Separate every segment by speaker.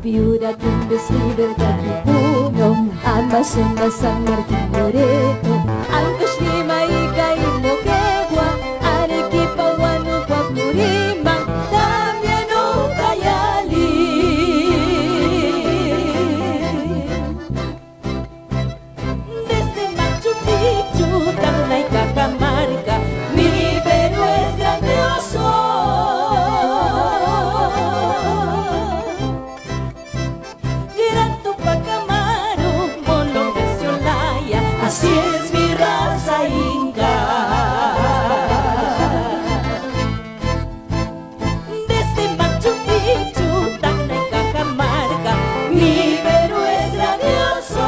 Speaker 1: Piura, Tumbes, Libertad y Puno, Amazon, San Martín, Loreto, Ancash, Lima, Ica y Moquegua, Arequipa, Huánuco, Apurímac, también Ucayali. Desde Machu Picchu, Tacna y Cajamarca, mi Perú es grandioso. Así es mi raza inca. Desde Machu Picchu, Tacna y Cajamarca, mi Perú es grandioso.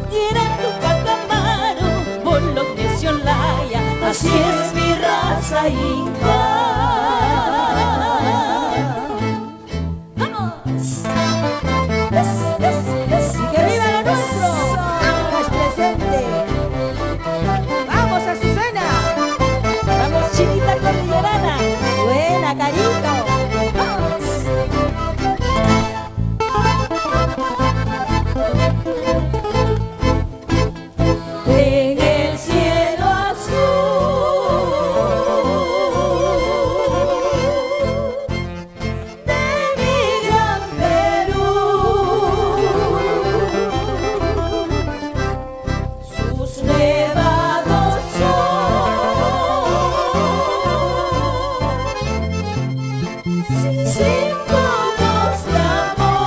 Speaker 1: Llenando Cacamaro, Bolognesi, Olaya, así es mi raza inca. Buena, Carito. En el cielo azul de mi gran Perú, sus nevados símbolos de amor.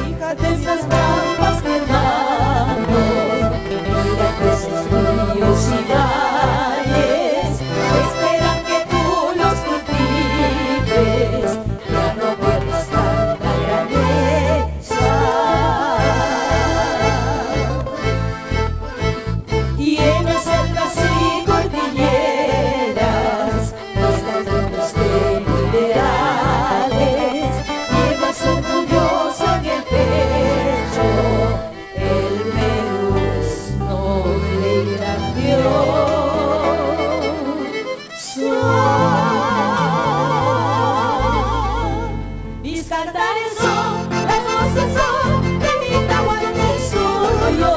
Speaker 1: Fíjate esas trampas, mi hermano, mírate esos ríos y valles, esperan que tú los cultives, ya no pierdas tanta grandeza. Y en las selvas y cordilleras, islas de liberales, llevas orgulloso en el pecho, el Perú es noble y grandioso. Mis cantares son, las voces son, de mi Tahuantinsuyo soy yo.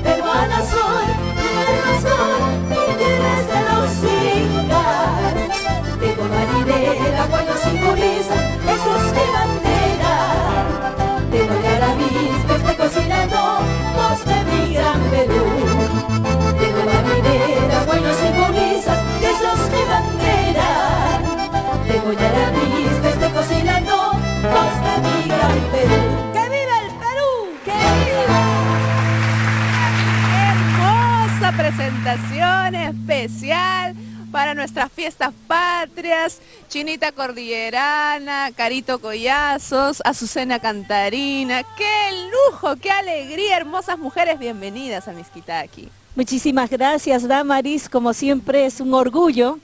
Speaker 1: Peruana soy, tierra soy, mi tierra es de los incas. Tengo marinera, cuellos y curisas, eso es mi bandera. Tengo yarabís que estoy cocinando, voz de mi gran Perú. Tengo marinera, cuellos y curisas, eso es mi bandera. Tengo yarabís que estoy cocinando, voz de mi gran Perú. ¡Que viva el Perú! ¡Que viva!
Speaker 2: Hermosa presentación especial para nuestras fiestas patrias. Chinita Cordillerana, Carito Collazos, Azucena Cantarina. ¡Qué lujo, qué alegría! Hermosas mujeres, bienvenidas a Mixquitaqui.
Speaker 3: Muchísimas gracias, Damaris. Como siempre es un orgullo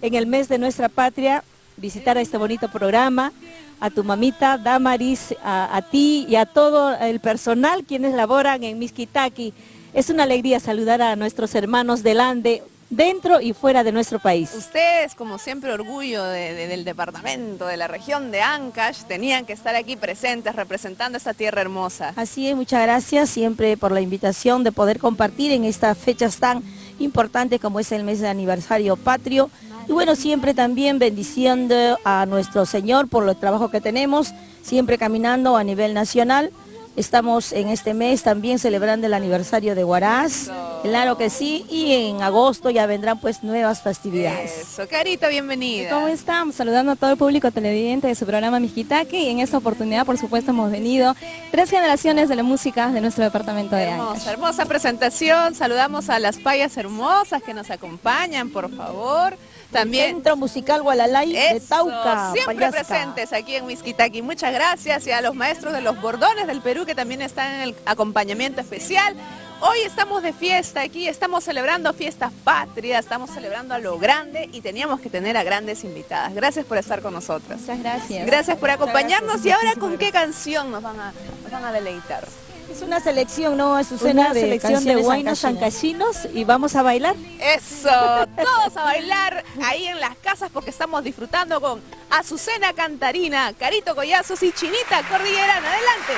Speaker 3: en el mes de nuestra patria visitar a este bonito programa, a tu mamita Damaris, a ti y a todo el personal quienes laboran en Mixquitaqui. Es una alegría saludar a nuestros hermanos del Ande, dentro y fuera de nuestro país.
Speaker 2: Ustedes, como siempre, orgullo del departamento, de la región de Ancash, tenían que estar aquí presentes, representando esta tierra hermosa.
Speaker 3: Así es, muchas gracias siempre por la invitación de poder compartir en estas fechas tan importantes como es el mes de aniversario patrio. Y bueno, siempre también bendiciendo a nuestro Señor por el trabajo que tenemos, siempre caminando a nivel nacional.
Speaker 4: Estamos en este mes también celebrando el aniversario de Huaraz. Claro que sí, y en agosto ya vendrán pues nuevas festividades.
Speaker 2: Eso, Carito, bienvenida.
Speaker 5: ¿Cómo están? Saludando a todo el público televidente de su programa Mijitaki, y en esta oportunidad, por supuesto, hemos venido 3 generaciones de la música de nuestro departamento de Ancash.
Speaker 2: Hermosa, hermosa presentación. Saludamos a las payas hermosas que nos acompañan, por favor. También
Speaker 4: Centro Musical Gualalay de Tauca,
Speaker 2: siempre
Speaker 4: Pallasca.
Speaker 2: presentes aquí en Mixquitaqui. Muchas gracias, y a los maestros de los bordones del Perú que también están en el acompañamiento especial. Hoy estamos de fiesta aquí, estamos celebrando fiestas patrias, estamos celebrando a lo grande y teníamos que tener a grandes invitadas. Gracias por estar con nosotros.
Speaker 5: Muchas gracias.
Speaker 2: Gracias por acompañarnos.
Speaker 5: Gracias,
Speaker 2: y ahora,
Speaker 5: muchísimas
Speaker 2: ¿con qué
Speaker 5: gracias.
Speaker 2: canción nos van a deleitar?
Speaker 4: Es una selección, ¿no, Azucena?
Speaker 3: Una selección de huaynos ancachinos y vamos a bailar.
Speaker 2: Eso, todos a bailar ahí en las casas porque estamos disfrutando con Azucena Cantarina, Carito Collazos y Chinita Cordillerana. Adelante.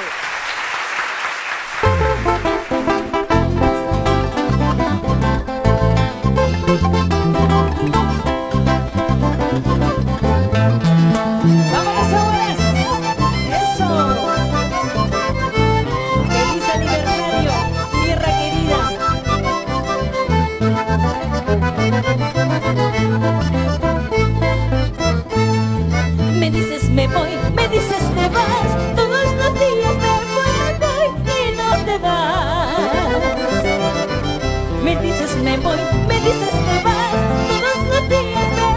Speaker 3: ¡Vámonos ahora! ¡Eso! ¡Feliz aniversario, tierra querida! Me dices me voy, me dices te vas, todos los días me voy y no te vas. Me dices me voy, me dices te vas, todos los días me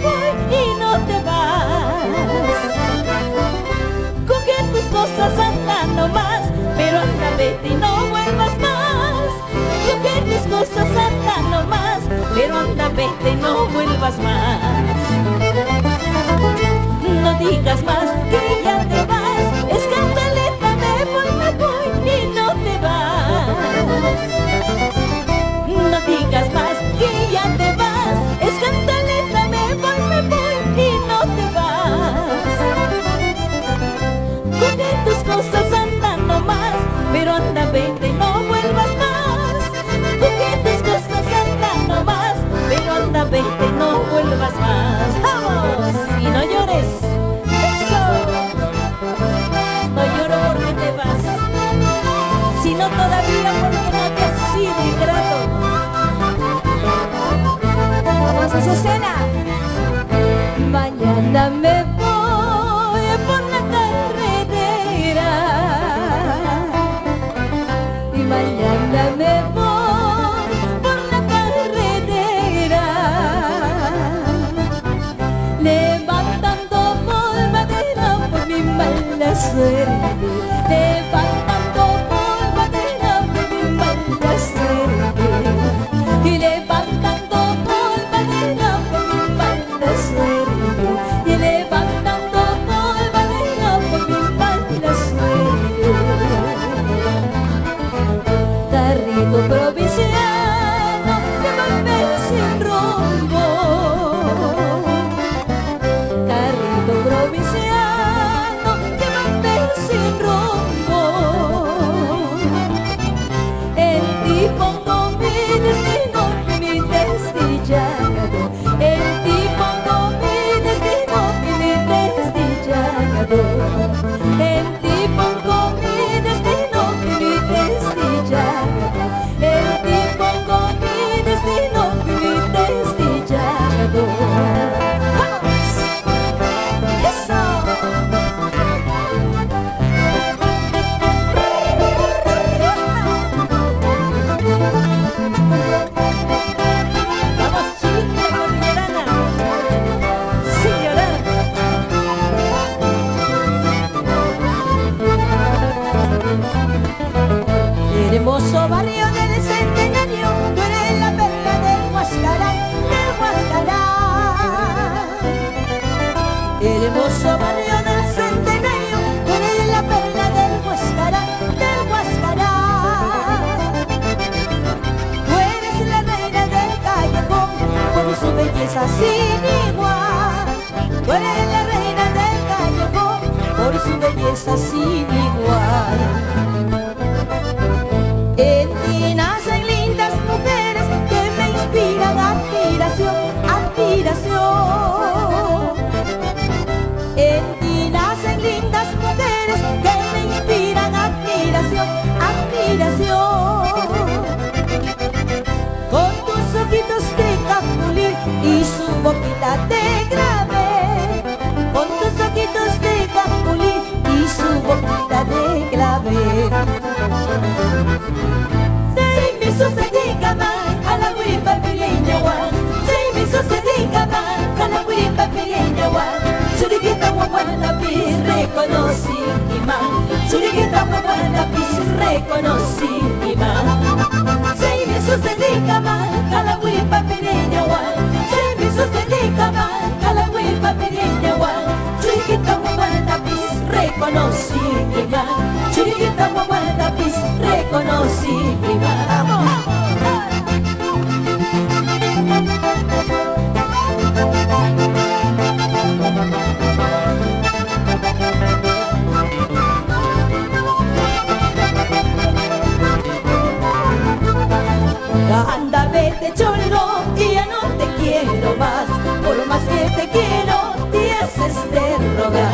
Speaker 3: voy y no te vas. Coge tus cosas, anda nomás, pero anda vete y no vuelvas más. Coge tus cosas, anda nomás, pero anda vete y no vuelvas más. No digas más que ya te vas, escandaleta, me voy y no te vas. No digas más que ya te vas, escandaleta, me voy y no te vas. Coge tus cosas, anda nomás, pero anda vete y no vuelvas más. Coge tus cosas, anda nomás, pero anda vete y no vuelvas más. ¡Vamos! Y no llores. ¡Eso! No lloro porque te vas, sino todavía porque no te has sido ingrato. ¡Vamos, Azucena! Mañana me voy por la carretera y mañana me voy por la carretera, levantando polvadera por mi mala suerte, levantando polvadera por mi mala suerte, y levantando polvadera por mi mala suerte, y levantando polvadera por mi mala suerte. Carrito provinciano que vuelve sin rumbo, carrito provinciano que vuelve sin rumbo. En ti pongo mi destino, mi desdichado. En ti pongo mi destino, mi desdichado. En ti pongo mi destino, mi desdichado. En ti pongo mi destino, mi desdichado. ¡Vamos! ¡Eso! ¡Vamos, Chinita Cordillerana! ¡Sin llorar! Hermoso barrio del Centenario, tú eres la perla del Huascarán, del Huascarán. Hermoso barrio del Centenario, tú eres la perla del Huascarán, del Huascarán. Tú eres la reina del callejón, por su belleza sin igual. Tú eres la reina del callejón, por su belleza sin igual. En ti nacen lindas mujeres que me inspiran admiración, admiración. En ti nacen lindas mujeres que me inspiran admiración.
Speaker 1: conocí más. Se me sucedió mal, a la huipa pereña igual. Se me sucedió mal, a la huipa pereña igual. Chiquita guaguanta pis, reconocí más. Chiquita guaguanta pis, reconocí más. Anda, vete cholo, y ya no te quiero más. Por lo más que te quiero, te haces de rogar.